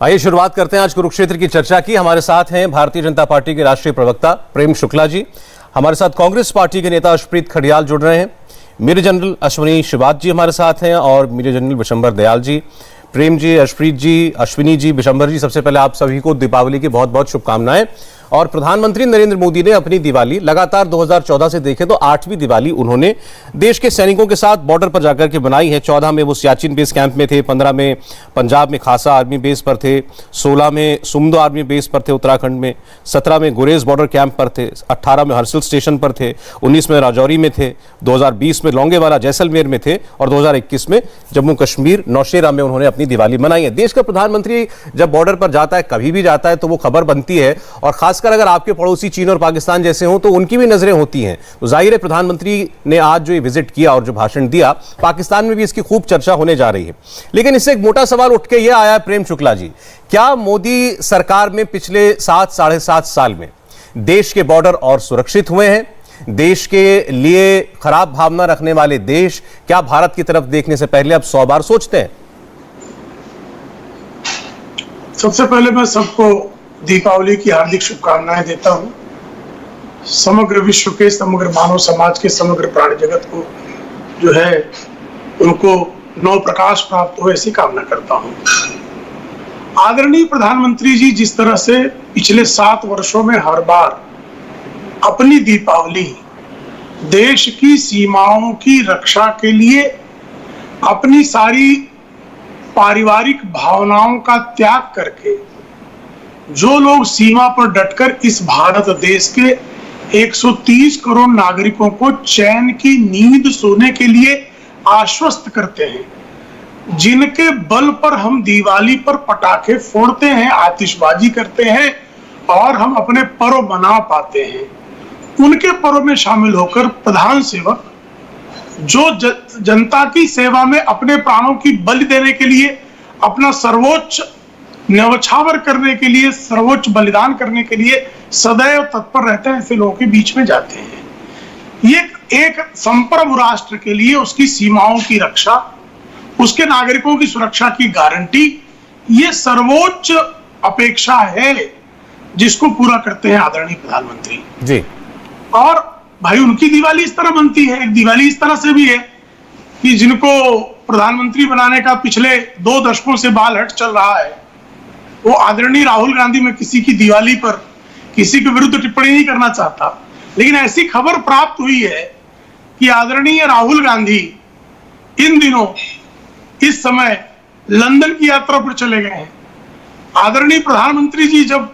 आइए शुरुआत करते हैं आज कुरुक्षेत्र की चर्चा की। हमारे साथ हैं भारतीय जनता पार्टी के राष्ट्रीय प्रवक्ता प्रेम शुक्ला जी, हमारे साथ कांग्रेस पार्टी के नेता अशप्रीत खडियाल जुड़ रहे हैं, मेजर जनरल अश्विनी शिवात जी हमारे साथ हैं और मेजर जनरल विशंबर दयाल जी। प्रेम जी, अशप्रीत जी, अश्विनी जी, विशंबर जी, सबसे पहले आप सभी को दीपावली की बहुत बहुत शुभकामनाएं। और प्रधानमंत्री नरेंद्र मोदी ने अपनी दिवाली लगातार 2014 से देखें तो 8वीं दिवाली उन्होंने देश के सैनिकों के साथ बॉर्डर पर जाकर के बनाई है। 14 में वो सियाचिन बेस कैंप में थे, 15 में पंजाब में खासा आर्मी बेस पर थे, 16 में सुमदो आर्मी बेस पर थे उत्तराखंड में, 17 में गुरेज बॉर्डर कैंप पर थे, 18 में हरसिल स्टेशन पर थे, 19 में राजौरी में थे, 2020 में लौंगेवाला जैसलमेर में थे और 2021 में जम्मू कश्मीर नौशेरा में उन्होंने अपनी दिवाली मनाई है। देश का प्रधानमंत्री जब बॉर्डर पर जाता है, कभी भी जाता है, तो वो खबर बनती है और खासकर अगर आपके पड़ोसी चीन और पाकिस्तान जैसे हों तो उनकी भी नजरें होती हैं। तो जाहिर है प्रधानमंत्री ने आज जो ये विजिट किया और जो भाषण दिया, पाकिस्तान में भी इसकी खूब चर्चा होने जा रही है। लेकिन इससे एक मोटा सवाल उठ के ये आया है प्रेम शुक्ला जी, क्या मोदी सरकार में पिछले 7-7.5 साल में देश के बॉर्डर और सुरक्षित हुए हैं? देश के लिए खराब भावना रखने वाले देश क्या भारत की तरफ देखने से पहले अब 100 बार सोचते हैं? सबसे पहले मैं सबको दीपावली की हार्दिक शुभकामनाएं देता हूं। समग्र विश्व के, समग्र मानव समाज के, समग्र प्राणी जगत को जो है उनको नव प्रकाश प्राप्त हो ऐसी कामना करता हूं। आदरणीय प्रधानमंत्री जी जिस तरह से पिछले 7 वर्षों में हर बार अपनी दीपावली देश की सीमाओं की रक्षा के लिए अपनी सारी पारिवारिक भावनाओं का त्याग करके जो लोग सीमा पर डटकर इस भारत देश के 130 करोड़ नागरिकों को चैन की नींद सोने के लिए आश्वस्त करते हैं, जिनके बल पर हम दिवाली पर पटाखे फोड़ते हैं, आतिशबाजी करते हैं और हम अपने पर्व मना पाते हैं, उनके पर्व में शामिल होकर प्रधान सेवक जो जनता की सेवा में अपने प्राणों की बलि देने के लिए, अपना सर्वोच्च न्यौछावर करने के लिए, सर्वोच्च बलिदान करने के लिए सदैव तत्पर रहते हैं, ऐसे लोगों के बीच में जाते हैं। ये एक संप्रभु राष्ट्र के लिए उसकी सीमाओं की रक्षा, उसके नागरिकों की सुरक्षा की गारंटी, ये सर्वोच्च अपेक्षा है जिसको पूरा करते हैं आदरणीय प्रधानमंत्री जी। और भाई उनकी दिवाली इस तरह बनती है। एक दिवाली इस तरह से भी है कि जिनको प्रधानमंत्री बनाने का पिछले 2 दशकों से बाल हट चल रहा है, वो आदरणीय राहुल गांधी, में किसी की दिवाली पर किसी के विरुद्ध टिप्पणी नहीं करना चाहता, लेकिन ऐसी खबर प्राप्त हुई है कि आदरणीय राहुल गांधी इन दिनों इस समय लंदन की यात्रा पर चले गए हैं। आदरणीय प्रधानमंत्री जी जब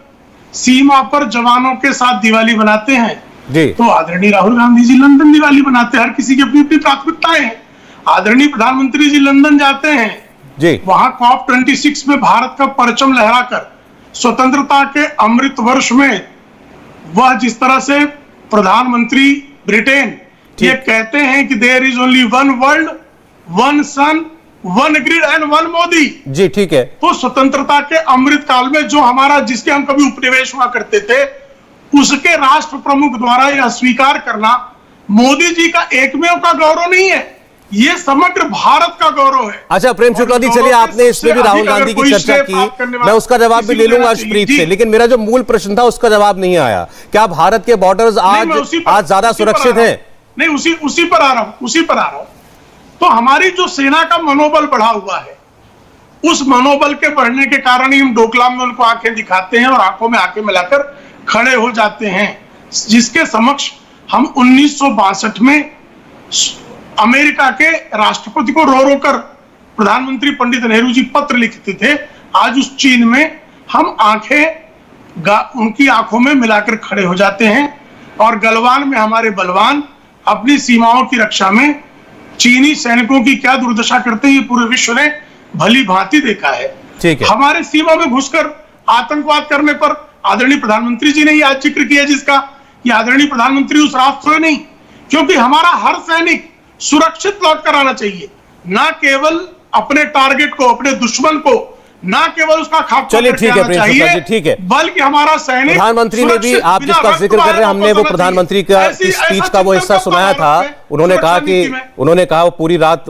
सीमा पर जवानों के साथ दिवाली बनाते हैं तो आदरणीय राहुल गांधी जी लंदन दिवाली बनाते हैं। हर किसी की अपनी अपनी प्राथमिकताएं हैं। आदरणीय प्रधानमंत्री जी लंदन जाते हैं जी। वहां COP26 में भारत का परचम लहराकर स्वतंत्रता के अमृत वर्ष में वह जिस तरह से प्रधानमंत्री ब्रिटेन ये कहते हैं कि there is only one world, one sun, one grid and one Modi ji, ठीक है। तो स्वतंत्रता के अमृत काल में जो हमारा, जिसके हम कभी उपनिवेश हुआ करते थे, उसके राष्ट्र प्रमुख द्वारा यह स्वीकार करना मोदी जी का एकमेव का गौरव नहीं है, ये समग्र भारत का गौरव है। अच्छा प्रेम शुक्ला जी, चलिए आपने इसमें भी राहुल गांधी की चर्चा की, मैं उसका जवाब भी ले लूंगा अशप्रीत से, लेकिन मेरा जो मूल प्रश्न था उसका जवाब नहीं आया। क्या भारत के बॉर्डर्स आज ज्यादा सुरक्षित हैं? नहीं, उसी पर आ रहा हूं। तो हमारी जो सेना का मनोबल बढ़ा हुआ है, उस मनोबल के बढ़ने के कारण ही हम डोकलाम में उनको आंखें दिखाते हैं और आंखों में आंखें मिलाकर खड़े हो जाते हैं, जिसके समक्ष हम 1962 में अमेरिका के राष्ट्रपति को रो कर प्रधानमंत्री पंडित नेहरू जी पत्र लिखते थे। आज उस चीन में हम उनकी आंखों में मिलाकर खड़े हो जाते हैं और गलवान में हमारे बलवान अपनी सीमाओं की रक्षा में चीनी सैनिकों की क्या दुर्दशा करते हैं, ये पूरे विश्व ने भली भांति देखा है। ठीक है। हमारे सीमा में घुसकर आतंकवाद करने पर आदरणीय प्रधानमंत्री जी ने ही आज जिक्र किया, जिसका कि आदरणीय प्रधानमंत्री उस रास्ते में नहीं, क्योंकि हमारा हर सैनिक सुरक्षित लौट कर आना चाहिए, ना केवल अपने टारगेट को, अपने दुश्मन को ना केवल उसका खाक चलिए ठीक है प्रेम शुक्ला जी, ठीक है, बल्कि हमारा सैनिक प्रधानमंत्री ने भी, आप जिसका जिक्र कर रहे हैं, हमने वो प्रधानमंत्री का स्पीच का वो हिस्सा सुनाया था। उन्होंने कहा वो पूरी रात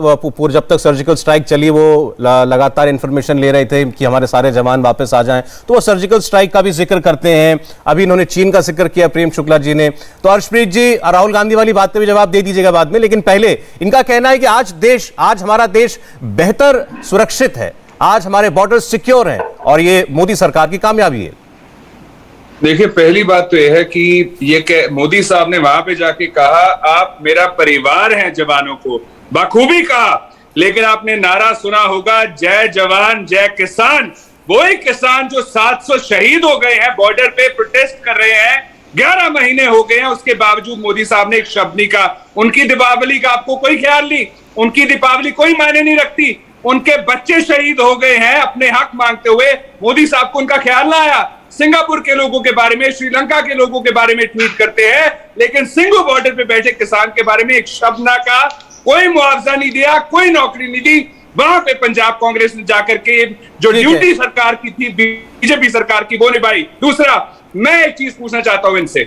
जब तक सर्जिकल स्ट्राइक चली वो लगातार इंफॉर्मेशन ले रहे थे कि हमारे सारे जवान वापस आ जाएं, तो वो सर्जिकल स्ट्राइक का भी जिक्र करते हैं। अभी इन्होंने चीन का जिक्र किया प्रेम शुक्ला जी ने। तो हर्षप्रीत जी, राहुल गांधी वाली बात पे भी जवाब दे दीजिएगा बाद में, लेकिन पहले इनका कहना है कि आज हमारा देश बेहतर सुरक्षित है, आज हमारे बॉर्डर सिक्योर हैं और ये मोदी सरकार की कामयाबी है। देखिए, पहली बात तो यह है कि मोदी साहब ने वहां पे जाके कहा आप मेरा परिवार हैं, जवानों को बखूबी कहा, लेकिन आपने नारा सुना होगा जय जवान जय किसान। वही किसान जो 700 शहीद हो गए हैं, बॉर्डर पे प्रोटेस्ट कर रहे हैं, 11 महीने हो गए हैं, उसके बावजूद मोदी साहब ने एक शब्द नहीं कहा। उनकी दीपावली का आपको कोई ख्याल नहीं, उनकी दीपावली कोई मायने नहीं रखती। उनके बच्चे शहीद हो गए हैं अपने हक मांगते हुए, मोदी साहब को उनका ख्याल ना आया। सिंगापुर के लोगों के बारे में, श्रीलंका के लोगों के बारे में ट्वीट करते हैं, लेकिन सिंगू बॉर्डर पे बैठे किसान के बारे में एक शब्द ना कहा, कोई मुआवजा नहीं दिया, कोई नौकरी नहीं दी। वहां पे पंजाब कांग्रेस ने जाकर के जो ड्यूटी सरकार की थी, बीजेपी सरकार की, वो निभाई। दूसरा, मैं एक चीज पूछना चाहता हूं इनसे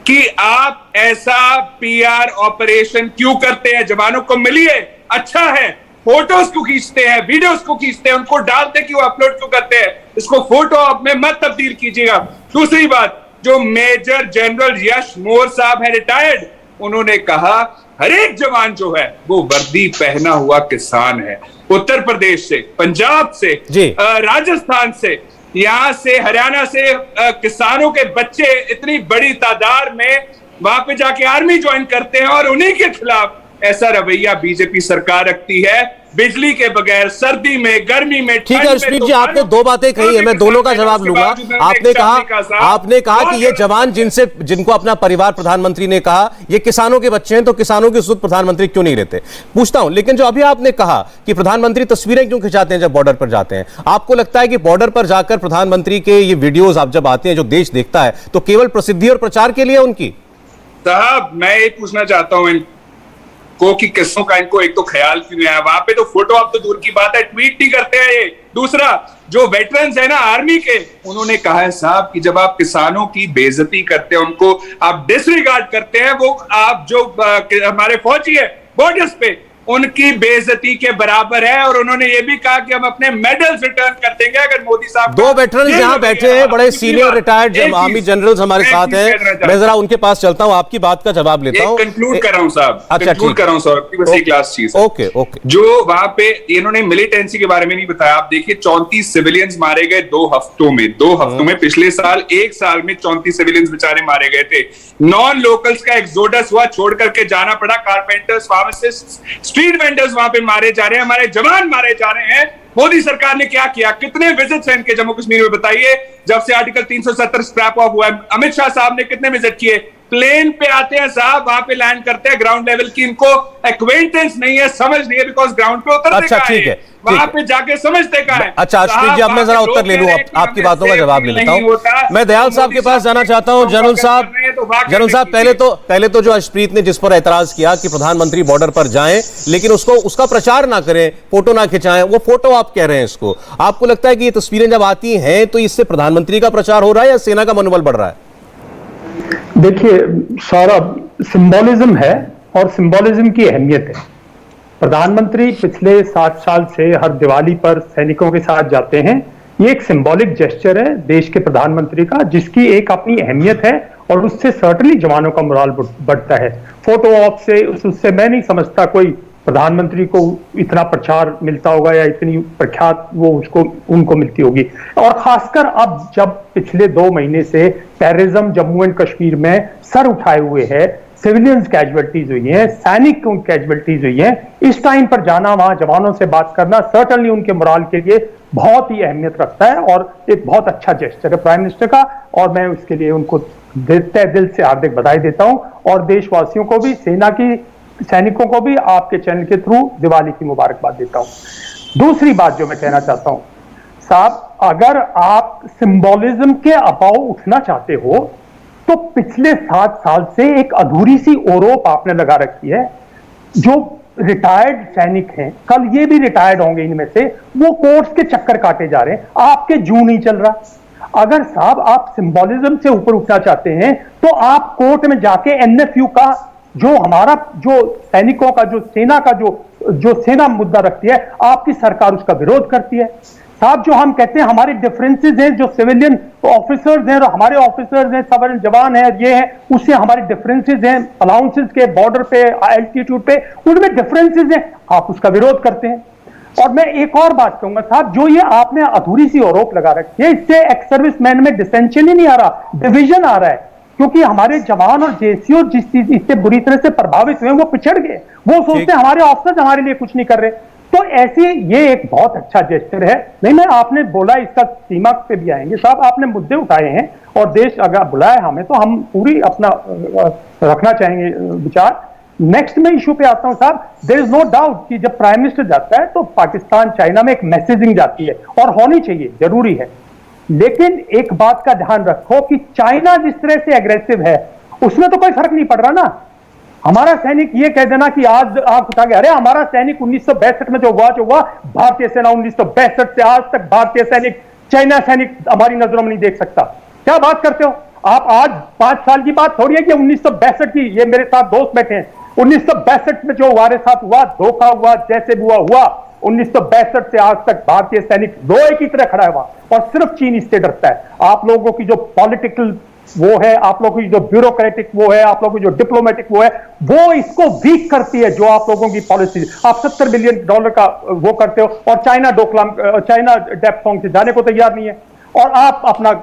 कि आप ऐसा पीआर ऑपरेशन क्यों करते हैं? जवानों को मिलिए, अच्छा है, फोटोज क्यों खींचते हैं, वीडियोस को खींचते हैं, उनको डालते क्यों, अपलोड क्यों करते हैं? इसको फोटो आप में मत तब्दील कीजिएगा। दूसरी बात, जो मेजर जनरल यश मोर साहब है रिटायर्ड, उन्होंने कहा हर एक जवान जो है वो वर्दी पहना हुआ किसान है। उत्तर प्रदेश से, पंजाब से, राजस्थान से, यहां से, हरियाणा से किसानों के बच्चे इतनी बड़ी तादाद में वहां पे जाके आर्मी ज्वाइन करते हैं और उन्हीं के खिलाफ ऐसा रवैया बीजेपी सरकार रखती है। बिजली के बगैर, सर्दी में, गर्मी में, ठीक है हर्षप्रीत जी, आपने दो बातें कही है, मैं दोनों का जवाब लूंगा। आपने कहा कि ये जवान जिनको अपना परिवार प्रधानमंत्री ने कहा ये किसानों के बच्चे हैं, तो किसानों के सुध प्रधानमंत्री क्यों नहीं रहते? पूछता हूं, लेकिन जो अभी आपने कहा कि प्रधानमंत्री तस्वीरें क्यों खिंचाते हैं जब बॉर्डर पर जाते हैं, आपको लगता है कि बॉर्डर पर जाकर प्रधानमंत्री के ये वीडियोज आप जब आते हैं, जो देश देखता है, तो केवल प्रसिद्धि और प्रचार के लिए उनकी? साहब, मैं ये पूछना चाहता हूं को कि किसों का इनको एक तो ख्याल क्यों नहीं आया? वहां पे तो फोटो आप तो दूर की बात है, ट्वीट नहीं करते हैं ये। दूसरा, जो वेटरन्स है ना आर्मी के, उन्होंने कहा है साहब कि जब आप किसानों की बेइज्जती करते हैं, उनको आप डिसरिगार्ड करते हैं, वो आप जो हमारे फौजी है बॉर्डर्स पे, उनकी बेइज्जती के बराबर है। और उन्होंने ये भी कहा कि हम अपने मेडल्स रिटर्न कर देंगे अगर मोदी साहब। दो वेटरन्स यहाँ बैठे हैं, बड़े सीनियर रिटायर्ड आर्मी जनरल्स हमारे साथ हैं, मैं जरा उनके पास चलता हूं, आपकी बात का जवाब लेता हूं। कंक्लूड कर रहा हूं साहब, अच्छा कंक्लूड कर रहा हूं साहब, बस एक लास्ट चीज। Okay okay. जो वहां पे इन्होंने मिलिटेंसी के बारे में नहीं बताया। आप देखिए 34 सिविलियंस मारे गए 2 हफ्तों में, 2 हफ्तों में। पिछले साल 1 साल में 34 सिविलियंस बेचारे मारे गए थे। नॉन लोकल्स का एक्सोडस हुआ, छोड़ करके जाना पड़ा। कारपेंटर्स, फार्मासिस्ट, स्ट्रीट वेंडर्स वहां पे मारे जा रहे हैं, हमारे जवान मारे जा रहे हैं। मोदी सरकार ने क्या किया? कितने विजिट्स हैं इनके जम्मू कश्मीर में बताइए, जब से आर्टिकल 370 स्क्रैप ऑफ हुआ है? अमित शाह साहब ने कितने विजिट किए? प्लेन पे आते हैं साहब, वहां पे लैंड करते हैं, ग्राउंड लेवल की इनको एक्वेंटेंस नहीं है, समझ नहीं है, बिकॉज ग्राउंड पे उतरते अच्छा, ठीक है, वहां पे जाके समझते का है। अच्छा हर्षप्रीत जी, अब मैं जरा उत्तर ले लूं, आपकी बातों का जवाब ले लेता हूं। मैं दयाल साहब के पास जाना चाहता हूं। जनरल साहब, पहले तो जो हर्षप्रीत ने जिस पर एतराज किया कि प्रधानमंत्री बॉर्डर पर जाएं लेकिन उसका प्रचार ना करें, फोटो ना खिंचाएं, वो फोटो आप कह रहे हैं इसको, आपको लगता है कि ये तस्वीरें जब आती हैं तो इससे प्रधानमंत्री का प्रचार हो रहा है या सेना का मनोबल बढ़ रहा है? देखिए, सारा सिंबोलिज्म है और सिंबोलिज्म की अहमियत है। प्रधानमंत्री पिछले 7 साल से हर दिवाली पर सैनिकों के साथ जाते हैं। ये एक सिंबॉलिक जेस्चर है देश के प्रधानमंत्री का, जिसकी एक अपनी अहमियत है और उससे सर्टनली जवानों का मोराल बढ़ता है। फोटो ऑप से उससे मैं नहीं समझता कोई प्रधानमंत्री को इतना प्रचार मिलता होगा या इतनी प्रख्यात वो उनको मिलती होगी। और खासकर अब जब पिछले 2 महीने से टेररिज्म जम्मू एंड कश्मीर में सर उठाए हुए है, सिविलियंस कैजुअलिटीज हुई हैं, सैनिकों की कैजुअलिटीज हुई हैं, इस टाइम पर जाना, वहां जवानों से बात करना सर्टनली उनके मोराल के लिए बहुत ही अहमियत रखता है और एक बहुत अच्छा जेस्चर है प्राइम मिनिस्टर का। और मैं उसके लिए उनको दिल से हार्दिक बधाई देता हूं और देशवासियों को भी, सेना की सैनिकों को भी आपके चैनल के थ्रू दिवाली की मुबारकबाद देता हूं। दूसरी बात जो मैं कहना चाहता हूं साहब, अगर आप सिंबोलिज्म के अभाव उठना चाहते हो तो पिछले 7 साल से एक अधूरी सी ओरोप आपने लगा रखी है। जो रिटायर्ड सैनिक हैं, कल ये भी रिटायर्ड होंगे इनमें से, वो कोर्ट्स के चक्कर काटे जा रहे हैं, आपके जू नहीं चल रहा। अगर साहब आप सिंबॉलिज्म से ऊपर उठना चाहते हैं तो आप कोर्ट में जाके एनएफयू का जो हमारा जो सैनिकों का जो सेना का जो सेना मुद्दा रखती है, आपकी सरकार उसका विरोध करती है। साहब जो हम कहते हैं हमारे डिफरेंसेस हैं, जो सिविलियन ऑफिसर्स हैं और हमारे ऑफिसर्स हैं, सवर्न जवान हैं, ये हैं, उससे हमारे डिफरेंसेस हैं, अलाउंसेस के बॉर्डर पे, एल्टीट्यूड पे, उनमें डिफरेंसेस हैं, आप उसका विरोध करते हैं। और मैं एक और बात कहूंगा साहब, जो ये आपने अधूरी सी आरोप लगा रखी है, इससे एक्स सर्विस मैन में डिसेंशन ही नहीं आ रहा, डिविजन आ रहा है, क्योंकि हमारे जवान और जेसीओ जिस चीज इससे बुरी तरह से प्रभावित हुए वो पिछड़ गए, वो सोचते हैं हमारे ऑफिसर्स हमारे लिए कुछ नहीं कर रहे। तो ऐसे ये एक बहुत अच्छा जेस्चर है। नहीं, मैं आपने बोला इसका सीमा पे भी आएंगे साहब, आपने मुद्दे उठाए हैं और देश अगर बुलाया हमें तो हम पूरी अपना रखना चाहेंगे विचार। नेक्स्ट मैं इशू पे आता हूं साहब, देयर इज नो डाउट कि जब प्राइम मिनिस्टर जाता है तो पाकिस्तान चाइना में एक मैसेजिंग जाती है और होनी चाहिए, जरूरी है, लेकिन एक बात का ध्यान रखो कि चाइना जिस तरह से एग्रेसिव है उसमें तो कोई फर्क नहीं पड़ रहा ना। हमारा सैनिक ये कह देना कि आज आंख उठा के, अरे हमारा सैनिक 1962 में जो हुआ भारतीय सेना 1962 से आज तक भारतीय सैनिक चाइना सैनिक हमारी नजरों में नहीं देख सकता। क्या बात करते हो आप? आज 5 साल की बात थोड़ी है कि 1962 की, ये मेरे साथ दोस्त बैठे हैं, 1962 में जो हमारे साथ हुआ, धोखा हुआ, जैसे भी हुआ 1962 से आज तक भारतीय सैनिक लोहे की तरह खड़ा हुआ और सिर्फ चीन इससे डरता है। आप लोगों की जो पॉलिटिकल वो है, आप लोगों की जो ब्यूरोक्रेटिक वो है, आप लोगों की जो डिप्लोमेटिक वो है, वो इसको वीक करती है। जो आप लोगों की पॉलिसी, आप $70 बिलियन का वो करते हो और चाइना डेप्थोंग से जाने को तैयार नहीं है, और आप अपना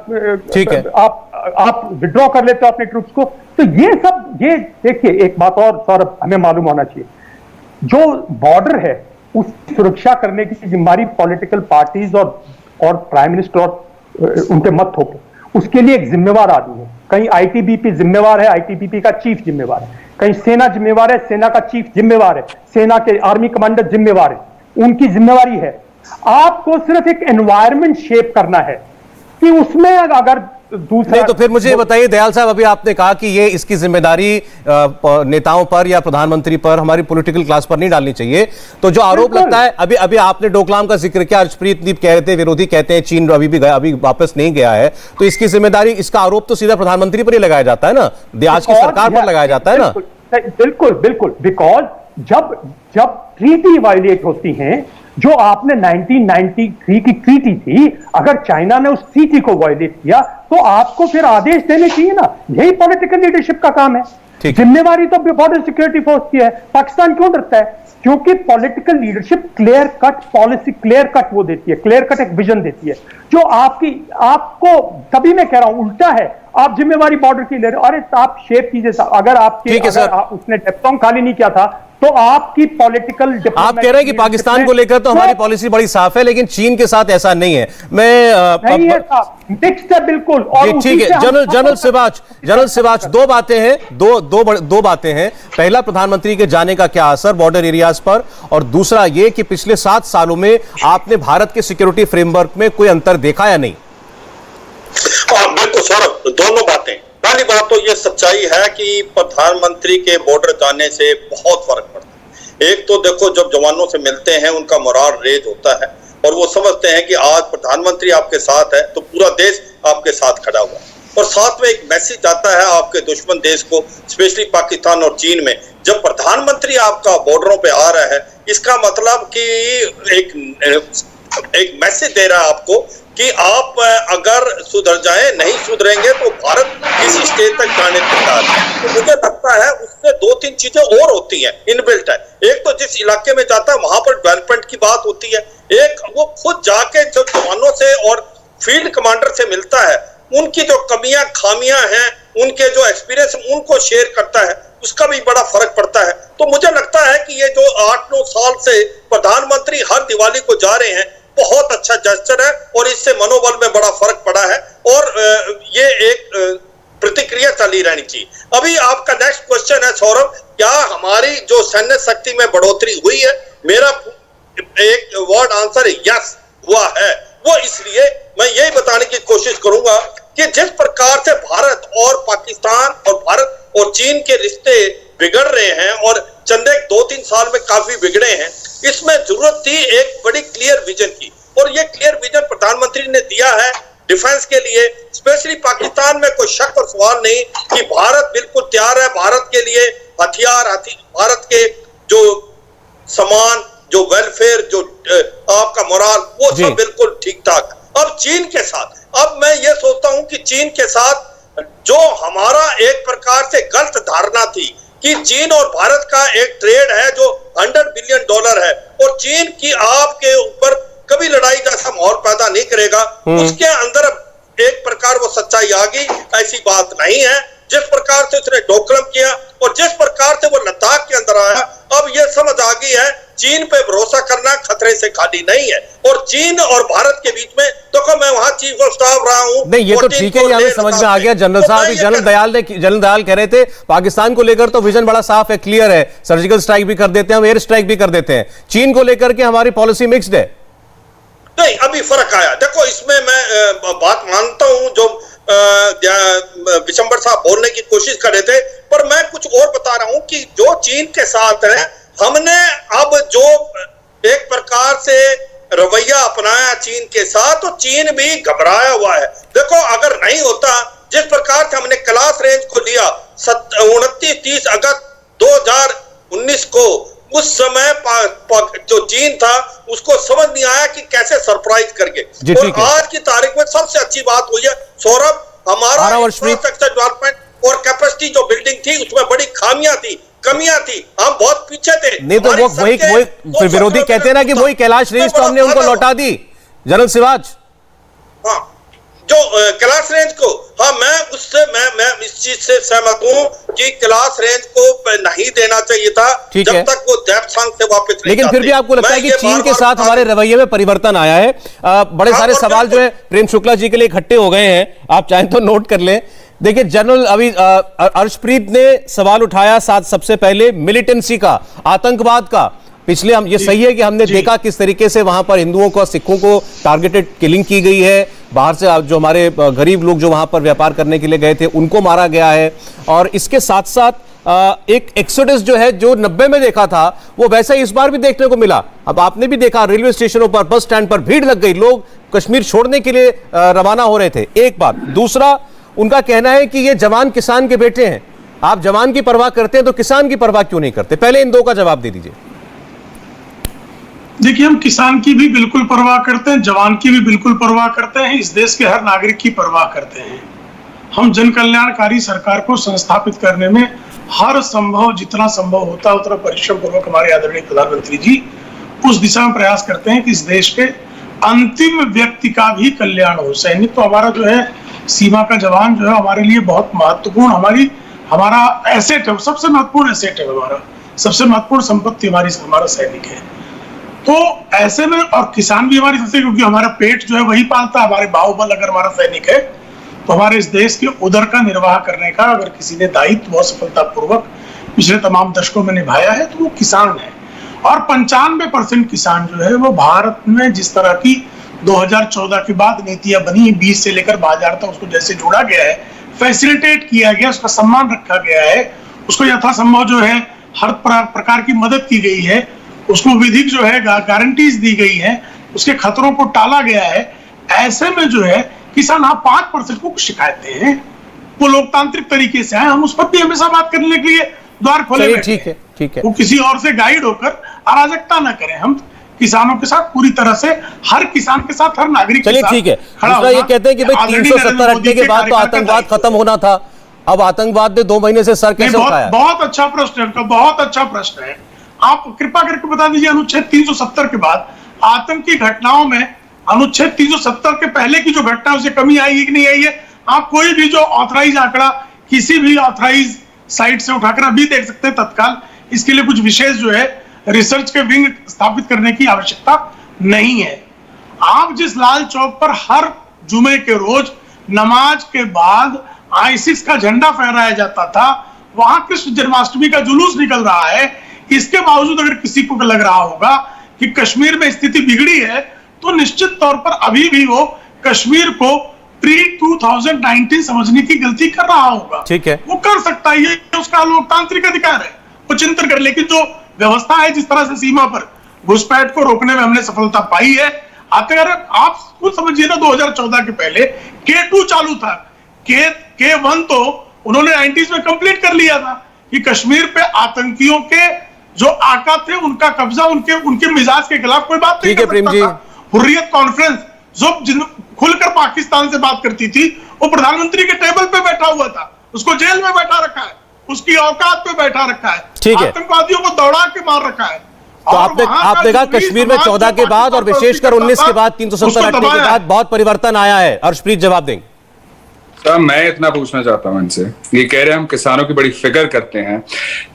ठीक है, आप विड्रॉ कर लेते हो अपने ट्रूप्स को। तो ये सब, ये देखिए एक बात और सौरभ हमें मालूम होना चाहिए, जो बॉर्डर है उसकी सुरक्षा करने की जिम्मेदारी पॉलिटिकल पार्टीज और प्राइम मिनिस्टर और उनके मत थोपो, उसके लिए एक जिम्मेवार आदमी है। कहीं आईटीबीपी जिम्मेवार है, आईटीबीपी का चीफ जिम्मेवार है, कहीं सेना जिम्मेवार है, सेना का चीफ जिम्मेवार है, सेना के आर्मी कमांडर जिम्मेवार है, उनकी जिम्मेवारी है। आपको सिर्फ एक एनवायरनमेंट शेप करना है कि उसमें अगर दूसरा नहीं, तो फिर मुझे ये बताइए दयाल साहब, अभी आपने कहा कि ये इसकी जिम्मेदारी नेताओं पर या प्रधानमंत्री पर, हमारी पॉलिटिकल क्लास पर नहीं डालनी चाहिए, तो जो आरोप लगता है, अभी आपने डोकलाम का जिक्र किया, अर्शप्रीत दीप कह रहे थे, विरोधी कहते हैं चीन अभी वापस नहीं गया है, तो इसकी जिम्मेदारी, इसका आरोप तो सीधा प्रधानमंत्री पर ही लगाया जाता है ना, आज की सरकार पर लगाया जाता है ना। बिल्कुल बिल्कुल, बिकॉज जब ट्रीटी वायलेट होती हैं, जो आपने 1993 की ट्रीटी थी, अगर चाइना ने उस ट्रीटी को वायलेट किया तो आपको फिर आदेश देने चाहिए ना। यही पॉलिटिकल लीडरशिप का काम है। जिम्मेवारी तो बॉर्डर सिक्योरिटी फोर्स की है। पाकिस्तान क्यों डरता है? क्योंकि political leadership clear cut policy, clear cut वो देती है, क्लियर कट एक विजन देती है, जो आपको, तभी मैं कह रहा हूं उल्टा है, आप जिम्मेवारी बॉर्डर की ले रहे हो। अरे आप शेप कीजिए, अगर उसने डेप्थोंग खाली नहीं किया था तो आपकी पॉलिटिकल, आप कह रहे हैं कि पाकिस्तान को लेकर तो हमारी पॉलिसी बड़ी साफ है, लेकिन चीन के साथ ऐसा नहीं है। नहीं है साहब, मिक्स्ड है बिल्कुल। और ठीक है, जनरल सिवाच, दो बातें हैं, दो बातें हैं। पहला, प्रधानमंत्री के जाने का क्या असर बॉर्डर एरियाज पर, और दूसरा ये कि पिछले 7 सालों में आपने भारत के सिक्योरिटी फ्रेमवर्क में कोई अंतर देखा या नहीं? बिल्कुल सौरभ, दोनों बातें। पहली बात तो ये सच्चाई है कि प्रधानमंत्री के बॉर्डर जाने से बहुत फर्क पड़ता है। एक तो देखो, जब जवानों से मिलते हैं उनका मोराल रेज होता है और वो समझते हैं कि आज प्रधानमंत्री आपके साथ है तो पूरा देश आपके साथ खड़ा हुआ है, और साथ में एक मैसेज आता है आपके दुश्मन देश को, स्पेशली पाकिस्तान और चीन में। जब प्रधानमंत्री आपका बॉर्डरों पे आ रहा है, इसका मतलब कि एक मैसेज दे रहा है आपको कि आप अगर सुधर जाएं, नहीं सुधरेंगे तो भारत किसी स्टेज तक जाने तैयार है। तो मुझे लगता है उससे 2-3 चीजें और होती हैं, इनबिल्ट है। एक तो जिस इलाके में जाता है वहां पर डेवलपमेंट की बात होती है, एक वो खुद जाके जो जवानों से और फील्ड कमांडर से मिलता है, उनकी जो कमियां खामियां हैं, उनके जो एक्सपीरियंस उनको शेयर करता है, उसका भी बड़ा फर्क पड़ता है। तो मुझे लगता है कि ये जो 8-9 साल से प्रधानमंत्री हर दिवाली को जा रहे हैं, बहुत अच्छा जेस्चर है और इससे मनोबल में बड़ा फर्क पड़ा है, और ये एक प्रतिक्रिया चली रहनी चाहिए। अभी आपका नेक्स्ट क्वेश्चन है सौरभ, क्या हमारी जो सैन्य शक्ति में बढ़ोतरी हुई है? मेरा एक वर्ड आंसर है यस, हुआ है। वो इसलिए मैं यही बताने की कोशिश करूंगा कि जिस प्रकार से भारत और पाकिस्तान और भारत और चीन के रिश्ते बिगड़ रहे हैं और चंद 2-3 साल में काफी बिगड़े हैं। इसमें जरूरत थी एक बड़ी क्लियर विजन की, और ये क्लियर विजन प्रधानमंत्री ने दिया है डिफेंस के लिए। स्पेशली पाकिस्तान में कोई शक और सवाल नहीं कि भारत बिल्कुल तैयार है भारत के लिए हथियार, भारत के जो सामान, जो वेलफेयर, जो आपका मोराल, वो सब बिल्कुल ठीक ठाक। अब चीन के साथ, अब मैं ये सोचता हूं कि चीन के साथ जो हमारा एक प्रकार से गलत धारणा थी कि चीन और भारत का एक ट्रेड है जो $100 बिलियन है और चीन की आपके ऊपर कभी लड़ाई जैसा माहौल पैदा नहीं करेगा, उसके अंदर एक प्रकार वो सच्चाई आ गई। ऐसी बात नहीं है। जिस प्रकार से उसने डोकलाम किया और जिस प्रकार से वो लद्दाख के अंदर आया, अब ये समझ आ गई है चीन पे भरोसा करना खतरे से खाली नहीं है। और चीन और भारत के बीच में देखो, मैं वहां चीफ ऑफ स्टाफ रहा हूं। नहीं, ये तो ठीक है, ये हमें समझ में आ गया जनरल साहब। जनरल दयाल कह रहे थे पाकिस्तान को लेकर तो विजन बड़ा साफ है, क्लियर है, सर्जिकल स्ट्राइक भी कर देते हैं, हम एयर स्ट्राइक भी कर देते हैं। चीन को लेकर के हमारी पॉलिसी मिक्स्ड है। नहीं, अभी फर्क आया। देखो, इसमें मैं बात मानता हूं जो विशंबर साहब बोलने की कोशिश कर रहे थे, पर मैं कुछ और बता रहा हूं कि जो चीन के साथ है, हमने अब जो एक प्रकार से रवैया अपनाया चीन के साथ, तो चीन भी घबराया हुआ है। देखो, अगर नहीं होता, जिस प्रकार से हमने क्लास रेंज को लिया 29-30 अगस्त 2019 को, उस समय जो चीन था उसको समझ नहीं आया कि कैसे सरप्राइज करके। और आज की तारीख में सबसे अच्छी बात हुई है सौरभ, हमारा इंफ्रास्ट्रक्चर डेवलपमेंट और कैपेसिटी जो बिल्डिंग थी उसमें बड़ी खामियां थी, कमियां थी, हम बहुत पीछे थे। नहीं तो वो वही विरोधी कहते हैं ना कि वही कैलाश रेंज तो हमने उनको लौटा दी, जनरल सिवाज। हाँ, जो कैलाश रेंज को, हाँ, मैं इस चीज से सहमत हूं कि कैलाश रेंज को नहीं देना चाहिए था जब तक वो देपसांग से वापस। लेकिन फिर भी आपको लगता है कि चीन के साथ हमारे रवैये में परिवर्तन आया है? बड़े सारे सवाल जो है प्रेम शुक्ला जी के लिए इकट्ठे हो गए हैं, आप चाहें तो नोट कर लें। देखिए जनरल, अभी अर्शप्रीत ने सवाल उठाया सबसे पहले मिलिटेंसी का, आतंकवाद का। पिछले हम ये सही है कि हमने देखा किस तरीके से वहां पर हिंदुओं को, सिखों को टारगेटेड किलिंग की गई है, बाहर से जो हमारे गरीब लोग जो वहां पर व्यापार करने के लिए गए थे उनको मारा गया है। और इसके साथ साथ एक एक्सोडस जो है जो 90 में देखा था वो वैसा ही इस बार भी देखने को मिला। अब आपने भी देखा रेलवे स्टेशनों पर, बस स्टैंड पर भीड़ लग गई, लोग कश्मीर छोड़ने के लिए रवाना हो रहे थे। एक बात। दूसरा, उनका कहना है कि ये जवान किसान के बेटे हैं। आप जवान की परवाह करते हैं तो किसान की परवाह क्यों नहीं करते? पहले इन दो का जवाब दे दीजिए। देखिए, हम किसान की भी बिल्कुल परवाह करते हैं, जवान की भी बिल्कुल परवाह करते हैं, इस देश के हर नागरिक की परवाह करते हैं। हम जन कल्याणकारी सरकार को संस्थापित करने में हर संभव, जितना संभव होता है उतना परिश्रम पूर्वक हमारे आदरणीय प्रधानमंत्री जी उस दिशा में प्रयास करते हैं कि इस देश के अंतिम व्यक्ति का भी कल्याण हो। सैनिक तो हमारा जो है, सीमा का जवान जो है हमारे लिए बहुत महत्वपूर्ण, हमारा एसेट है, सबसे महत्वपूर्ण एसेट है, हमारा सबसे महत्वपूर्ण संपत्ति हमारा सैनिक है। तो ऐसे में, और किसान भी हमारी सबसे, क्योंकि हमारा पेट जो है वही पालता है, हमारे बाहुबल अगर हमारा सैनिक है तो हमारे इस देश के उदर का निर्वाह करने का अगर किसी ने दायित्व बहुत सफलतापूर्वक पिछले तमाम दशकों में निभाया है तो वो किसान है। और 95% किसान जो है वो भारत में जिस तरह की 2014 के बाद नीतियां बनी, 20 से लेकर 2000 तक उसको जैसे जोड़ा गया है, फैसिलिटेट किया गया, उसका सम्मान रखा गया है, उसको यथासंभव जो है हर प्रकार की मदद की गई है, उसको विधिक जो है गारंटीज दी गई है, उसके खतरों को टाला गया है। ऐसे में जो है किसान, हाँ 5% को शिकायतें हैं, वो लोकतांत्रिक तरीके से है, हम उस पर भी हमेशा बात करने के लिए द्वार खोले बैठे हैं। ठीक है। वो किसी और से गाइड होकर अराजकता न करें। हम किसानों के साथ पूरी तरह से, हर किसान के साथ, हर नागरिक के साथ। ठीक है। दूसरा ये कहते हैं कि भाई 370 हटने के बाद तो आतंकवाद खत्म होना था, अब आतंकवाद ने 2 महीने से सर कैसे उठाया? बहुत अच्छा प्रश्न है, बहुत अच्छा प्रश्न है। आप कृपा करके बता दीजिए, अनुच्छेद 370 के बाद आतंकी घटनाओं में अनुच्छेद 370 के पहले की जो घटना है उसे कमी आई है कि नहीं आई है? आप कोई भी जो ऑथराइज आंकड़ा किसी भी ऑथराइज साइट से उठाकर अभी देख सकते हैं तत्काल। इसके लिए कुछ विशेष जो है रिसर्च के विंग स्थापित करने की आवश्यकता नहीं है। आप जिस लाल चौक पर हर जुमे के रोज नमाज के बाद आईसिस का झंडा फहराया जाता था, वहां कृष्ण जन्माष्टमी का जुलूस निकल रहा है। इसके बावजूद अगर किसी को लग रहा होगा कि कश्मीर में स्थिति बिगड़ी है तो निश्चित तौर पर अभी भी वो कश्मीर को pre-2019 समझने की गलती कर रहा होगा। ठीक है, वो कर सकता है, ये उसका लोकतांत्रिक अधिकार है, वो चिंतन करें। लेकिन जो व्यवस्था है, जिस तरह से सीमा पर घुसपैठ को रोकने में हमने सफलता पाई है, अगर आप खुद समझिए ना, 2014 के पहले K2 चालू था, K1 तो उन्होंने 90s में कंप्लीट कर लिया था कि कश्मीर पे आतंकियों के जो आका थे उनका कब्जा, उनके मिजाज के खिलाफ कोई बात नहीं कर सकता था। हुर्रियत कॉन्फ्रेंस जो खुलकर पाकिस्तान से बात करती थी, वो प्रधानमंत्री के टेबल पे बैठा हुआ था, उसको जेल में बैठा रखा है, उसकी औकात पे बैठा रखा है, ठीक है, आतंकवादियों को दौड़ा के मार रखा है। तो आपने कहा कश्मीर में 14 के बाद और विशेषकर 19 के बाद 370 हटने के बाद बहुत परिवर्तन आया है। हर्षप्रीत जवाब देंगे। साहब मैं इतना पूछना चाहता हूं इनसे, ये कह रहे हैं हम किसानों की बड़ी फिक्र करते हैं।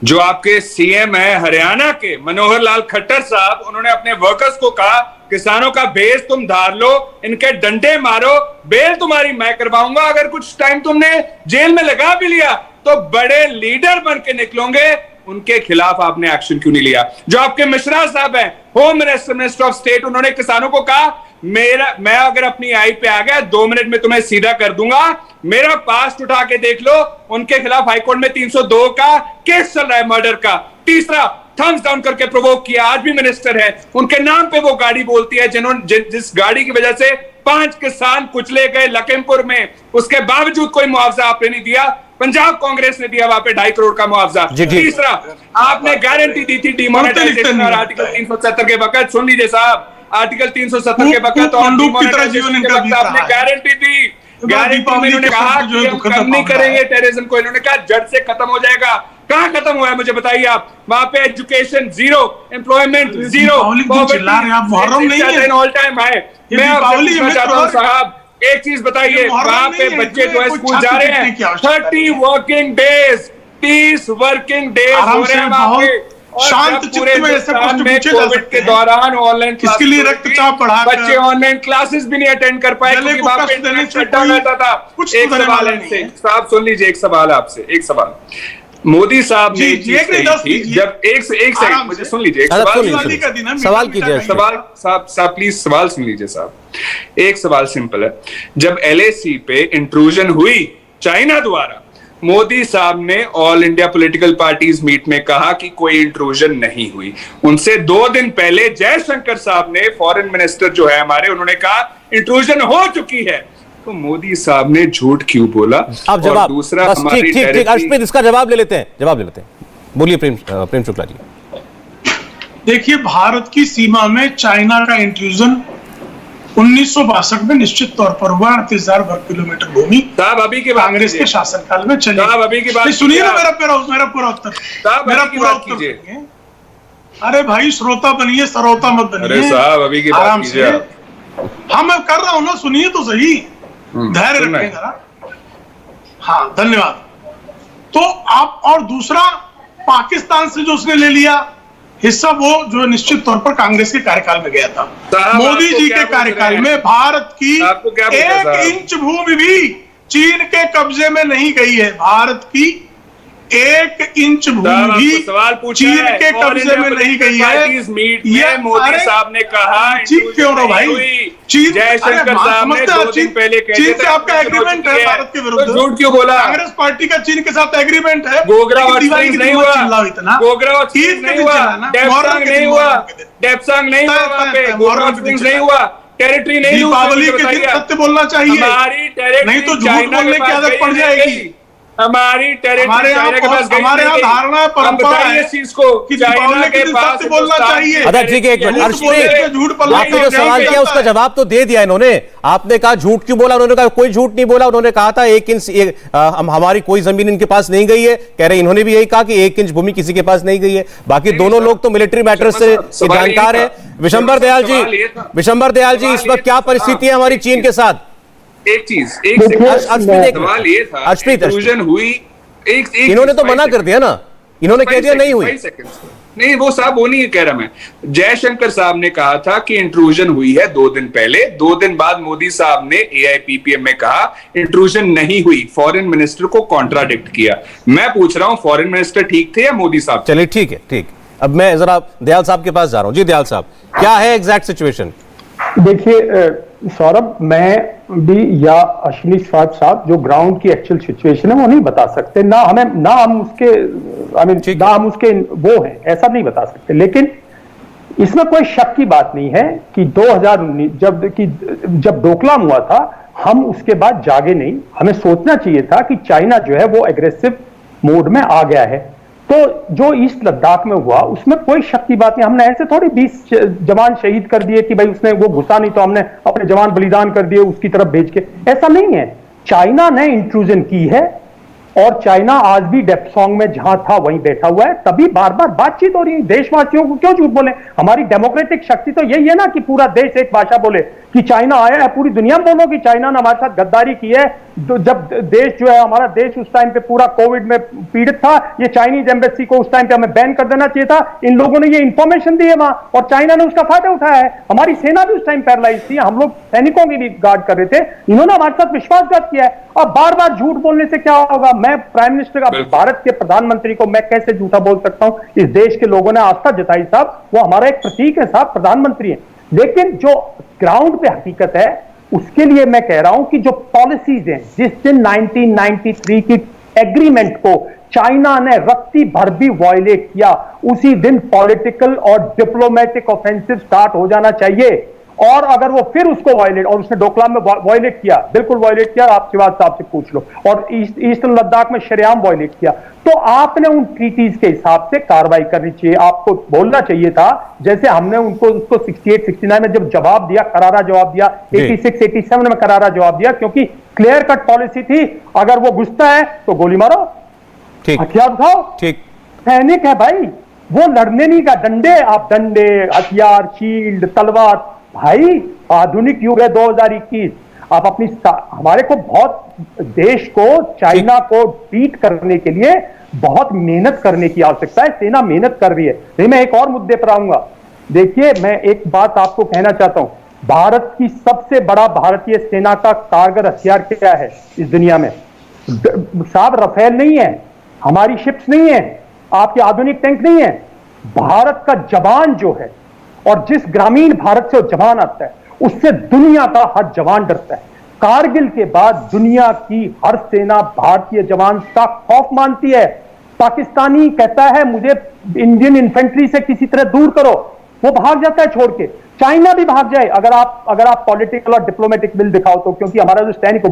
जो आपके सीएम है हरियाणा के मनोहर लाल खट्टर साहब, उन्होंने अपने वर्कर्स को कहा किसानों का बेस तुम धार लो, इनके डंडे मारो, बेल तुम्हारी मैं करवाऊंगा, अगर कुछ टाइम तुमने जेल में लगा भी लिया तो बड़े लीडर बन के निकलोगे। उनके खिलाफ आपने एक्शन क्यों नहीं लिया? जो आपके मिश्रा साहब हैं, होम मिनिस्टर ऑफ स्टेट, उन्होंने किसानों को कहा मैं अगर अपनी आई पे आ गया 2 मिनट में तुम्हें सीधा कर दूंगा, मेरा पास्ट उठा के देख लो। उनके खिलाफ हाईकोर्ट में 302 का केस चल रहा है, मर्डर का। तीसरा, थम्स डाउन करके प्रोवोक किया, आज भी मिनिस्टर है, उनके नाम पे वो गाड़ी बोलती है जिस गाड़ी की वजह से 5 किसान कुचले गए लखीमपुर में, उसके बावजूद कोई मुआवजा आपने नहीं दिया। पंजाब कांग्रेस ने दिया वहां पे 2.5 करोड़ का मुआवजा। तीसरा, आपने गारंटी दी थी डिमोनेटाइजेशन और आर्टिकल 370 के वक्त, सुन लीजिए साहब, आर्टिकल 370 के वक्त और डिमोनेटाइजेशन के वक्त आपने गारंटी दी। गारंटी में इन्होंने कहा कि हम कम नहीं करेंगे टेररिज्म को, इन्होंने कहा जड़ से खत्म हो जाएगा। कहां खत्म हुआ है मुझे बताइए आप? वहां पे education 0, employment 0, all time high. मैं आपसे पूछना चाहता हूं साहब, एक चीज बताइए, वहां पे बच्चे जो है स्कूल जा रहे हैं, 30 वर्किंग डेज, 30 वर्किंग डेज हो रहे हैं वहां पे। शांत चित्त में ऐसे प्रश्न पूछे जा सकते हैं के दौरान ऑनलाइन इसके लिए रक्तचाप बढ़ाकर बच्चे ऑनलाइन क्लासेस भी नहीं अटेंड कर पाए क्योंकि वहां पे इंटरनेट शटडाउन रहता था। एक सवाल है साहब, सुन लीजिए, एक सवाल आपसे, एक सवाल। मोदी साहब ने जब एक सेकंड मुझे सुन लीजिए, सवाल कीजिए, साहब प्लीज सवाल सुन लीजिए साहब। एक सवाल सिंपल है, जब LAC पे इंट्रूजन हुई चाइना द्वारा, मोदी साहब ने all India political parties meet में कहा कि कोई इंट्रूजन नहीं हुई। उनसे 2 दिन पहले जयशंकर साहब ने, फॉरेन मिनिस्टर जो है हमारे, उन्होंने कहा इंट्रूजन हो चुकी है। तो मोदी साहब ने झूठ क्यों बोला? अब जवाब, दूसरा, ठीक, हर्षप्रीत इसका जवाब ले लेते हैं, बोलिए प्रेम शुक्ला जी। देखिए, भारत की सीमा में चाइना का इंट्रूजन 1962 में निश्चित तौर पर हुआ। 38,000 वर्ग किलोमीटर भूमि साहब अभी की कांग्रेस के शासनकाल में चली। साहब अभी की बात सुनिए ना, मेरा पूरा उत्तर। अरे भाई, श्रोता बनिए, सरोता मत बनिए। अरे साहब अभी की बात कीजिए। हाँ, मैं कर रहा हूं ना, सुनिए तो सही, धैर्य रखें जरा। हाँ, धन्यवाद। तो आप, और दूसरा, पाकिस्तान से जो उसने ले लिया हिस्सा, वो जो निश्चित तौर पर कांग्रेस के कार्यकाल में गया था। मोदी जी के कार्यकाल में भारत की 1 इंच भूमि भी चीन के कब्जे में नहीं गई है। भारत की 1 इंच भूमि भी चीन के कब्जे में नहीं गई है। ये मोदी साहब ने कहा, चीन क्यों रहो भाई? चीन, जयशंकर साहब ने 2 दिन पहले चीन से आपका एग्रीमेंट है भारत के विरुद्ध, झूठ क्यों बोला? कांग्रेस पार्टी का चीन के साथ एग्रीमेंट है। गोगरा नहीं हुआ, गोगरा नहीं हुआ, डेप्सांग नहीं हुआ, डेप्सांग नहीं हुआ, वहां पे गोगरा नहीं हुआ, टेरिटरी नहीं हुआ। दीपावली के दिन सत्य बोलना चाहिए, हमारी टेरिटरी नहीं तो झूठ बोलने की आदत पड़ जाएगी। हमारी टेरिटरी चाइना के पास हमारे यहाँ धारणा परंपरा है इस चीज को कि चाइना के पास सत्य बोलना चाहिए। अच्छा ठीक है, एक मिनट, आपने जो सवाल किया उसका जवाब तो दे दिया इन्होंने। आपने कहा झूठ क्यों बोला, उन्होंने कहा कोई झूठ नहीं बोला। उन्होंने कहा था 1 इंच हमारी कोई जमीन इनके पास नहीं गई है, कह रहे इन्होंने भी यही कहा कि 1 इंच भूमि किसी के पास नहीं गई है। बाकी दोनों लोग तो मिलिट्री मैटर्स से जानकार है। विशंबर दयाल जी, इस वक्त क्या परिस्थिति है हमारी चीन के साथ? एक चीज, सवाल ये था, इंट्रूजन हुई, इन्होंने तो मना कर दिया ना, इन्होंने कह दिया नहीं हुई। नहीं, वो साहब वो नहीं कह रहा मैं। जयशंकर साहब ने कहा था कि इंट्रूजन हुई है 2 दिन पहले, 2 दिन बाद मोदी साहब ने AIPPM में कहा इंट्रूजन नहीं हुई, फॉरेन मिनिस्टर को कॉन्ट्राडिक्ट किया। मैं पूछ रहा हूं फॉरेन मिनिस्टर ठीक थे या मोदी साहब? चलिए ठीक है, ठीक। अब मैं जरा दयाल साहब के पास जा रहा हूं। जी दयाल साहब, क्या है एग्जैक्ट सिचुएशन? देखिए सौरभ, मैं भी या अश्विनी श्रीवास्तव साहब जो ग्राउंड की एक्चुअल सिचुएशन है वो नहीं बता सकते, ना हम उसके वो हैं, ऐसा नहीं बता सकते। लेकिन इसमें कोई शक की बात नहीं है कि 2019 जब डोकलाम हुआ था, हम उसके बाद जागे नहीं। हमें सोचना चाहिए था कि चाइना जो है वो एग्रेसिव मोड में आ गया है। तो जो ईस्ट लद्दाख में हुआ उसमें कोई शक की बात नहीं। हमने ऐसे थोड़ी 20 जवान शहीद कर दिए कि भाई उसने वो घुसा नहीं तो हमने अपने जवान बलिदान कर दिए उसकी तरफ भेज के, ऐसा नहीं है। चाइना ने इंट्रूजन की है और चाइना आज भी डेप्सोंग में जहां था वहीं बैठा हुआ है, तभी बार बार बातचीत हो रही है। देशवासियों को क्यों झूठ बोले? हमारी डेमोक्रेटिक शक्ति तो यही है ना कि पूरा देश एक भाषा बोले कि चाइना आया है, पूरी दुनिया में बोलो कि चाइना ने हमारे साथ गद्दारी की है। जब देश जो है हमारा देश उस टाइम पे पूरा कोविड में पीड़ित था, ये चाइनीज एम्बेसी को उस टाइम पे हमें बैन कर देना चाहिए था। इन लोगों ने ये इंफॉर्मेशन दी है वहां और चाइना ने उसका फायदा उठाया है। हमारी सेना भी उस टाइम पैरालाइज थी, हम लोग सैनिकों की भी गार्ड कर रहे थे, इन्होंने हमारे साथ विश्वासघात किया है। अब बार बार झूठ बोलने से क्या होगा? मैं प्राइम मिनिस्टर का, भारत के प्रधानमंत्री को मैं कैसे झूठा बोल सकता हूं? इस देश के लोगों ने आस्था जताई साहब, वो हमारा एक प्रतीक है साहब, प्रधानमंत्री है। लेकिन जो ग्राउंड पे हकीकत है उसके लिए मैं कह रहा हूं कि जो पॉलिसीज हैं, जिस दिन 1993 की एग्रीमेंट को चाइना ने रत्ती भर भी वायलेट किया, उसी दिन पॉलिटिकल और डिप्लोमेटिक ऑफेंसिव स्टार्ट हो जाना चाहिए। और अगर वो फिर उसको वायलेट, और उसने डोकलाम में वायलेट किया, बिल्कुल वायलेट किया, आप शिवाज साहब से पूछ लो, और ईस्टर्न लद्दाख में शरेआम वायलेट किया, तो आपने उन ट्रीटीज के हिसाब से कार्रवाई करनी चाहिए। आपको बोलना चाहिए था, जैसे हमने उसको 68, 69 में जब जवाब दिया, करारा जवाब दिया, 86, 87 में करारा जवाब दिया, क्योंकि क्लियर कट पॉलिसी थी, अगर वो घुसता है तो गोली मारो, हथियार उठाओ। ठीक, सैनिक है भाई, वो लड़ने नहीं का, डंडे, आप डंडे, हथियार, शील्ड, तलवार, भाई आधुनिक युग है 2021। आप अपनी, हमारे को बहुत देश को, चाइना को बीट करने के लिए बहुत मेहनत करने की आवश्यकता है। सेना मेहनत कर रही है। मैं एक और मुद्दे पर आऊंगा। देखिए, मैं एक बात आपको कहना चाहता हूं, भारत की सबसे बड़ा भारतीय सेना का कारगर हथियार क्या है इस दुनिया में? साहब, रफेल नहीं है, हमारी शिप्स नहीं है, आपके आधुनिक टैंक नहीं है। भारत का जवान जो है, और जिस ग्रामीण भारत से जवान आता है, उससे दुनिया का हर जवान डरता है। कारगिल के बाद दुनिया की हर सेना भारतीय जवान का खौफ मानती है। पाकिस्तानी कहता है मुझे इंडियन इन्फेंट्री से किसी तरह दूर करो, वो भाग जाता है छोड़ के। चाइना भी भाग जाए अगर आप पॉलिटिकल और डिप्लोमेटिक विल दिखाओ तो, क्योंकि हमारा जो सैनिक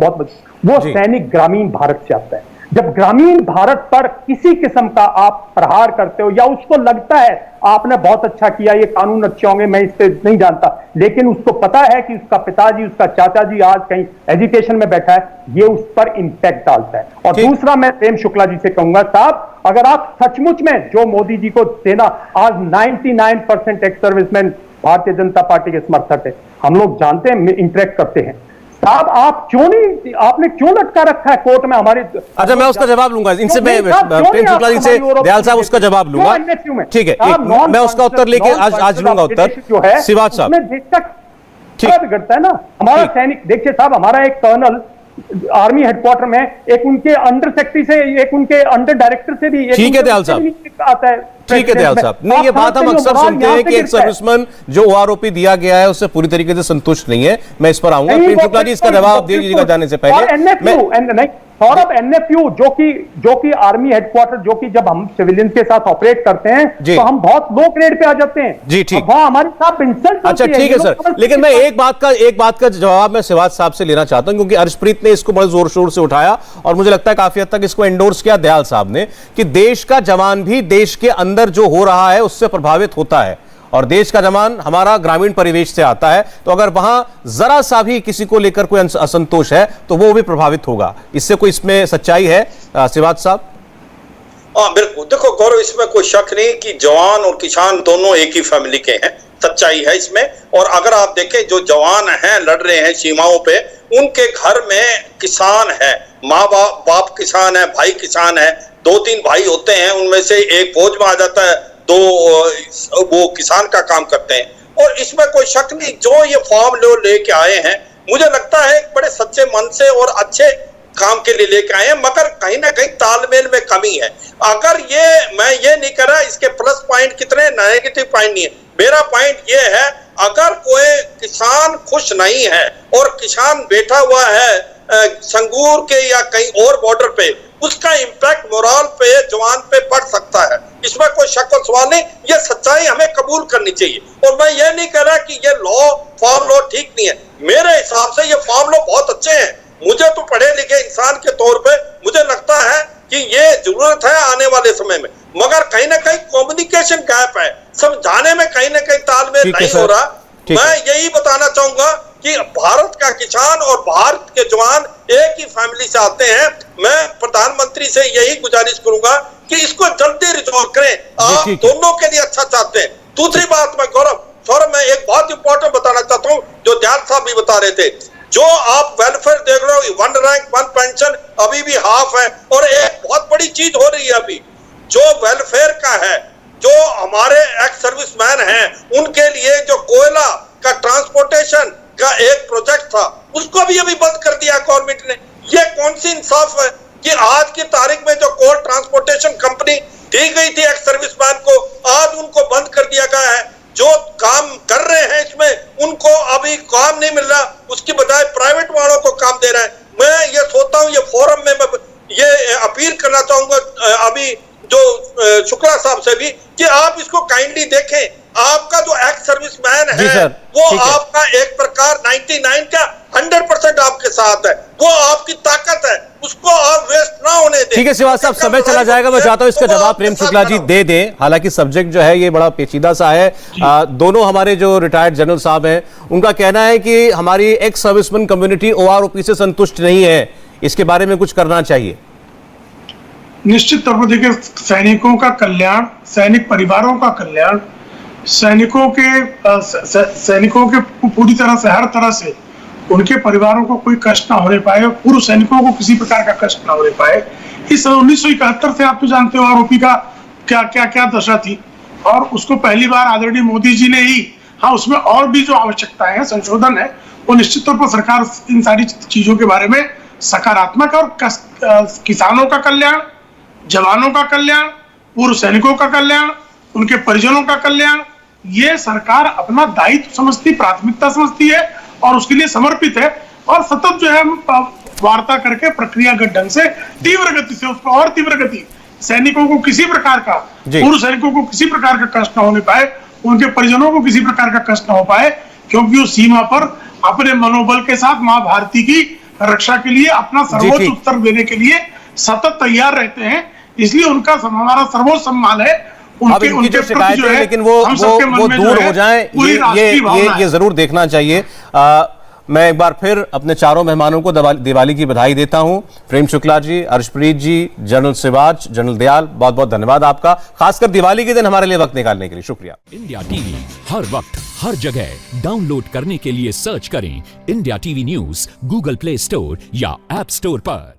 वो सैनिक ग्रामीण भारत से आता है। जब ग्रामीण भारत पर किसी किस्म का आप प्रहार करते हो, या उसको लगता है आपने बहुत अच्छा किया, ये कानून अच्छे होंगे, मैं इससे नहीं जानता, लेकिन उसको पता है कि उसका पिताजी, उसका चाचा जी आज कहीं एजुकेशन में बैठा है, ये उस पर इंपैक्ट डालता है। और दूसरा, मैं प्रेम शुक्ला जी से कहूंगा, साहब, अगर आप सचमुच में जो मोदी जी को सेना, आज 99% ex serviceman Bharatiya Janata party के समर्थक है, हम लोग जानते हैं, इंटरेक्ट करते हैं। साहब, आप क्यों नहीं, आपने क्यों लटका रखा है कोर्ट में हमारे? अच्छा, मैं उसका जवाब लूंगा, इनसे मैं प्रेम शुक्ला जी से, दयाल साहब उसका जवाब लूंगा, ठीक है, मैं उसका उत्तर लेके आज लूंगा उत्तर। शिवाज साहब, ठीक बिगड़ता है ना हमारा सैनिक। देखिए साहब, हमारा एक कर्नल आर्मी हेडक्वार्टर में, एक उनके अंडर सेक्रेटरी से, एक उनके अंडर डायरेक्टर से भी, ठीक है दयाल साहब, आता है, ठीक है दयाल साहब। नहीं, ये बात हम अक्सर सुनते हैं कि एक सर्विसमैन जो ओआरओपी दिया गया है उससे पूरी तरीके से संतुष्ट नहीं है। मैं इस पर आऊंगा। प्रेम शुक्ला जी, इसका जवाब दे दीजिएगा जाने से पहले। सौरभ, एनएफयू जो कि आर्मी हेडक्वार्टर, जो कि जब हम सिविलियंस के साथ ऑपरेट करते हैं तो हम बहुत लो ग्रेड पे आ जाते हैं जी। ठीक, वहां हमारे साथ इंसल्ट। अच्छा, ठीक है सर, लेकिन मैं एक बात का जवाब मैं शिवाज साहब से लेना चाहता हूं, क्योंकि अर्शप्रीत ने इसको बड़े जोर शोर से उठाया और मुझे लगता है काफी हद तक इसको एंडोर्स किया दयाल साहब ने, कि देश का जवान भी देश के अंदर जो हो रहा है उससे प्रभावित होता है, और देश का जवान हमारा ग्रामीण परिवेश से आता है, तो अगर वहां जरा सा भी किसी को लेकर कोई असंतोष है तो वो भी प्रभावित होगा। इससे कोई, इसमें सच्चाई है शिवाज साहब? हाँ बिल्कुल, देखो गौरव, इसमें कोई शक नहीं कि जवान और किसान दोनों एक ही फैमिली के हैं, सच्चाई है इसमें। और अगर आप देखें, जो जवान हैं लड़ रहे हैं सीमाओं पे, उनके घर में किसान है, माँ बाप किसान है, भाई किसान है, 2-3 भाई होते हैं, उनमें से एक फौज में आ जाता है, 2 वो किसान का काम करते हैं। और इसमें कोई शक नहीं, जो ये फॉर्म लेके आए हैं, मुझे लगता है बड़े सच्चे मन से और अच्छे काम के लिए लेके आए हैं, मगर कहीं ना कहीं तालमेल में कमी है। अगर ये, मैं ये नहीं कह रहा इसके प्लस पॉइंट कितने, नेगेटिव पॉइंट नहीं है, मेरा पॉइंट ये है, अगर कोई किसान खुश नहीं है और किसान बैठा हुआ है संगूर के या कहीं और बॉर्डर पे, उसका इंपैक्ट मोरल पे, जवान पे पड़ सकता है, इसमें कोई शक और सवाल नहीं। ये सच्चाई हमें कबूल करनी चाहिए। और मैं ये नहीं कह रहा कि ये फार्म लॉ ठीक नहीं है, मेरे हिसाब से ये फार्म लॉ बहुत अच्छे हैं। मुझे तो पढ़े लिखे इंसान के तौर पे मुझे लगता है कि ये जरूरत है आने वाले समय में, मगर कहीं ना कहीं कम्युनिकेशन गैप है, समझाने में कहीं ना कहीं तालमेल नहीं हो रहा। मैं यही बताना चाहूंगा कि भारत का किसान और भारत के जवान एक ही फैमिली से आते हैं। मैं प्रधानमंत्री से यही गुजारिश करूंगा कि इसको जल्दी रिजॉल्व करें, आप दोनों के लिए अच्छा चाहते हैं। दूसरी बात मैं सौरभ मैं एक बहुत इंपॉर्टेंट बताना चाहता हूँ, जो दयाल साहब भी बता रहे थे, जो आप वेलफेयर देख रहे हो, 1 रैंक 1 पेंशन अभी भी हाफ है। और एक बहुत बड़ी चीज हो रही है अभी, जो वेलफेयर का है, जो हमारे एक्स सर्विसमैन हैं, उनके लिए जो कोयला का ट्रांसपोर्टेशन का एक प्रोजेक्ट था, उसको भी अभी बंद कर दिया गवर्नमेंट ने। ये कौन सी इंसाफ है कि आज की तारीख में जो कोल ट्रांसपोर्टेशन कंपनी दी गई थी एक्स सर्विसमैन को, आज उनको बंद कर दिया गया है। जो काम कर रहे हैं इसमें उनको अभी काम नहीं मिल रहा, उसकी बजाय प्राइवेट वालों को काम दे रहा है। मैं ये सोचता हूँ, ये फोरम में मैं ये अपील करना चाहूंगा अभी जो शुक्ला साहब से भी, कि आप इसको काइंडली देखें। आपका जो एक्स सर्विसमैन है वो आपका एक प्रकार 99 का 100% आपके साथ है, वो आपकी ताकत है, उसको आप वेस्ट ना होने दें। ठीक है श्रीवास्तव साहब, समय चला जाएगा, मैं चाहता हूं इसका जवाब प्रेम शुक्ला जी दे दें। हालांकि सब्जेक्ट जो है ये बड़ा पेचीदा सा है। दोनों हमारे जो रिटायर्ड जनरल साहब हैं, उनका कहना है कि हमारी एक्स सर्विसमैन कम्युनिटी OROP से संतुष्ट नहीं है, इसके बारे में कुछ करना चाहिए। निश्चित तौर पर देखिए, सैनिकों का कल्याण, सैनिक परिवारों का कल्याण, सैनिकों के पूरी तरह से, हर तरह से उनके परिवारों को कोई कष्ट ना होने पाए, पूर्व सैनिकों को किसी प्रकार का कष्ट ना होने पाए। इस 1971 से आप तो जानते हो आरोपी का क्या दशा थी, और उसको पहली बार आदरणीय मोदी जी ने ही, हाँ उसमें और भी जो आवश्यकताएं हैं, संशोधन है, वो निश्चित तौर पर सरकार इन सारी चीजों के बारे में सकारात्मक है। और किसानों का कल्याण, जवानों का कल्याण, पूर्व सैनिकों का कल्याण, उनके परिजनों का कल्याण, ये सरकार अपना दायित्व समझती, प्राथमिकता समझती है और उसके लिए समर्पित है। और सतत जो है वार्ता करके प्रक्रियागत ढंग से तीव्र गति से, उसको और तीव्र गति, सैनिकों को किसी प्रकार का, पूर्व सैनिकों को किसी प्रकार का कष्ट न होने पाए, उनके परिजनों को किसी प्रकार का कष्ट न हो पाए, क्योंकि वो सीमा पर अपने मनोबल के साथ मां भारती की रक्षा के लिए, अपना सर्वोच्च उत्तर देने के लिए सतत तैयार रहते हैं। इसलिए उनका हमारा सर्वोच्च सम्मान है। अब इनकी जो शिकायतें हैं, लेकिन वो दूर हो जाएं, ये जरूर देखना चाहिए। मैं एक बार फिर अपने चारों मेहमानों को दिवाली की बधाई देता हूं। प्रेम शुक्ला जी, अर्शप्रीत जी, जनरल शिवाज, जनरल दयाल, बहुत बहुत धन्यवाद आपका, खासकर दिवाली के दिन हमारे लिए वक्त निकालने के लिए शुक्रिया। इंडिया टीवी हर वक्त हर जगह डाउनलोड करने के लिए सर्च करें India TV news Google play store या ऐप स्टोर पर।